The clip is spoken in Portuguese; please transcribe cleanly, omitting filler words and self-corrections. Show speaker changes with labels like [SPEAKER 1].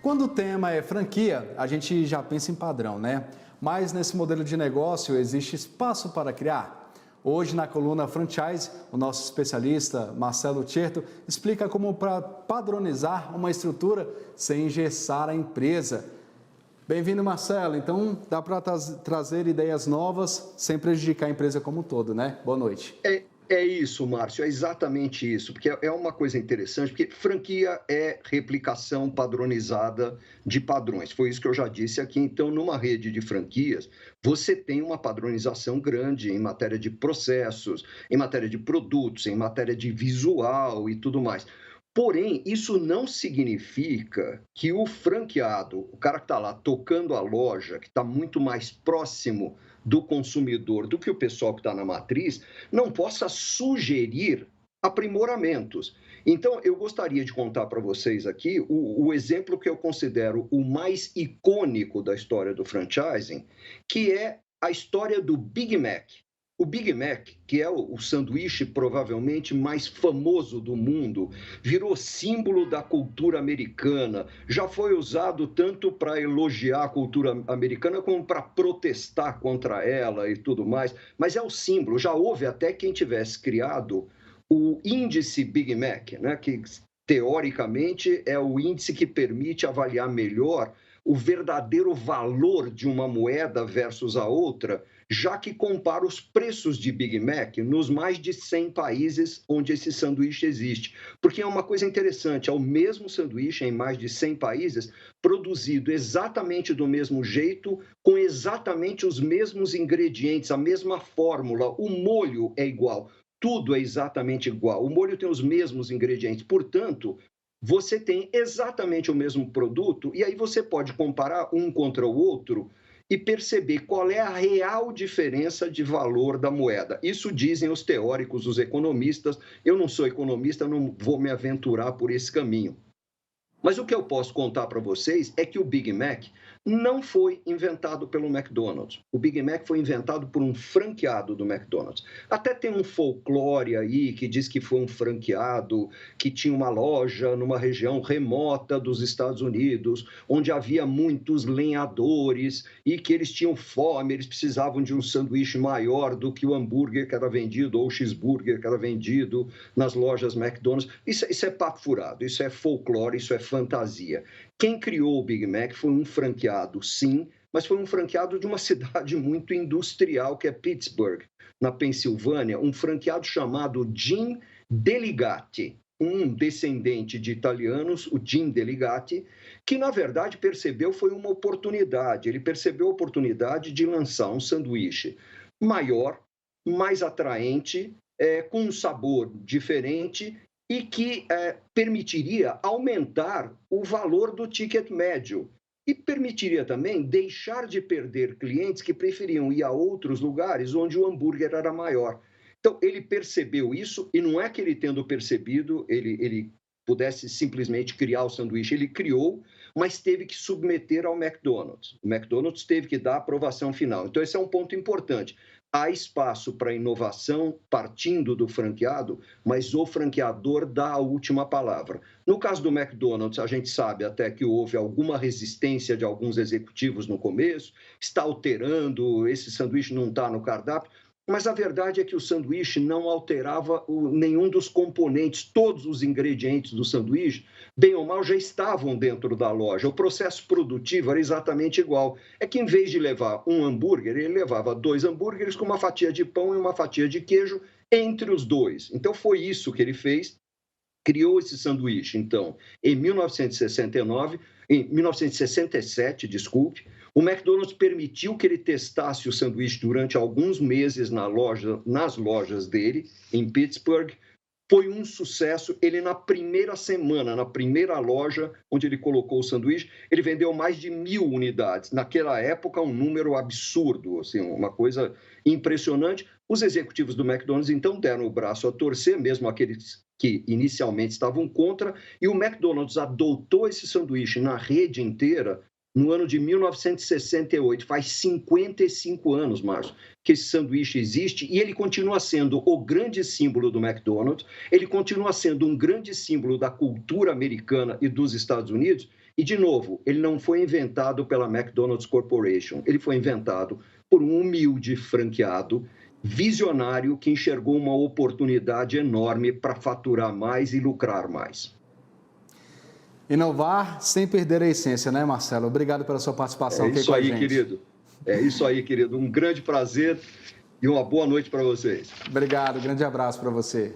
[SPEAKER 1] Quando o tema é franquia, a gente já pensa em padrão, né? Mas nesse modelo de negócio existe espaço para criar. Hoje, na coluna Franchise, o nosso especialista Marcelo Tcherto explica como padronizar uma estrutura sem engessar a empresa. Bem-vindo, Marcelo. Então, dá para trazer ideias novas sem prejudicar a empresa como um todo, né? Boa noite.
[SPEAKER 2] É isso, Márcio, é exatamente isso, porque é uma coisa interessante, porque franquia é replicação padronizada de padrões, foi isso que eu já disse aqui. Então, numa rede de franquias, você tem uma padronização grande em matéria de processos, em matéria de produtos, em matéria de visual e tudo mais. Porém, isso não significa que o franqueado, o cara que está lá tocando a loja, que está muito mais próximo do consumidor do que o pessoal que está na matriz, não possa sugerir aprimoramentos. Então, eu gostaria de contar para vocês aqui o exemplo que eu considero o mais icônico da história do franchising, que é a história do Big Mac. O Big Mac, que é o sanduíche provavelmente mais famoso do mundo, virou símbolo da cultura americana, já foi usado tanto para elogiar a cultura americana como para protestar contra ela e tudo mais, mas é o símbolo. Já houve até quem tivesse criado o índice Big Mac, né, que teoricamente é o índice que permite avaliar melhor o verdadeiro valor de uma moeda versus a outra, já que compara os preços de Big Mac nos mais de 100 países onde esse sanduíche existe. Porque é uma coisa interessante, é o mesmo sanduíche em mais de 100 países, produzido exatamente do mesmo jeito, com exatamente os mesmos ingredientes, a mesma fórmula, o molho é igual, tudo é exatamente igual. O molho tem os mesmos ingredientes, portanto, você tem exatamente o mesmo produto e aí você pode comparar um contra o outro e perceber qual é a real diferença de valor da moeda. Isso dizem os teóricos, os economistas. Eu não sou economista, não vou me aventurar por esse caminho. Mas o que eu posso contar para vocês é que o Big Mac não foi inventado pelo McDonald's. O Big Mac foi inventado por um franqueado do McDonald's. Até tem um folclore aí que diz que foi um franqueado que tinha uma loja numa região remota dos Estados Unidos, onde havia muitos lenhadores e que eles tinham fome, eles precisavam de um sanduíche maior do que o hambúrguer que era vendido ou o cheeseburger que era vendido nas lojas McDonald's. Isso é papo furado, isso é folclore, isso é fantasia. Quem criou o Big Mac foi um franqueado, sim, mas foi um franqueado de uma cidade muito industrial, que é Pittsburgh, na Pensilvânia, um franqueado chamado Jim Deligatti, um descendente de italianos, o Jim Deligatti, que na verdade percebeu foi uma oportunidade. Ele percebeu a oportunidade de lançar um sanduíche maior, mais atraente, com um sabor diferente e que permitiria aumentar o valor do ticket médio e permitiria também deixar de perder clientes que preferiam ir a outros lugares onde o hambúrguer era maior. Então, ele percebeu isso e não é que ele tendo percebido, ele pudesse simplesmente criar o sanduíche, ele criou, mas teve que submeter ao McDonald's. O McDonald's teve que dar a aprovação final. Então, esse é um ponto importante. Há espaço para inovação partindo do franqueado, mas o franqueador dá a última palavra. No caso do McDonald's, a gente sabe até que houve alguma resistência de alguns executivos no começo, está alterando, esse sanduíche não está no cardápio, mas a verdade é que o sanduíche não alterava nenhum dos componentes, todos os ingredientes do sanduíche, bem ou mal, já estavam dentro da loja. O processo produtivo era exatamente igual. É que em vez de levar um hambúrguer, ele levava 2 hambúrgueres com uma fatia de pão e uma fatia de queijo entre os dois. Então foi isso que ele fez, criou esse sanduíche. Então, em 1967, desculpe, o McDonald's permitiu que ele testasse o sanduíche durante alguns meses nas lojas dele, em Pittsburgh. Foi um sucesso. Ele, na primeira semana, na primeira loja onde ele colocou o sanduíche, ele vendeu mais de 1.000 unidades. Naquela época, um número absurdo, assim, uma coisa impressionante. Os executivos do McDonald's, então, deram o braço a torcer, mesmo aqueles que inicialmente estavam contra, e o McDonald's adotou esse sanduíche na rede inteira no ano de 1968. Faz 55 anos, Márcio, que esse sanduíche existe e ele continua sendo o grande símbolo do McDonald's, ele continua sendo um grande símbolo da cultura americana e dos Estados Unidos. E, de novo, ele não foi inventado pela McDonald's Corporation, ele foi inventado por um humilde franqueado, visionário, que enxergou uma oportunidade enorme para faturar mais e lucrar mais.
[SPEAKER 1] Inovar sem perder a essência, né, Marcelo? Obrigado pela sua participação aqui com a gente.
[SPEAKER 2] Querido. É isso aí, querido. Um grande prazer e uma boa noite para vocês.
[SPEAKER 1] Obrigado, grande abraço para você.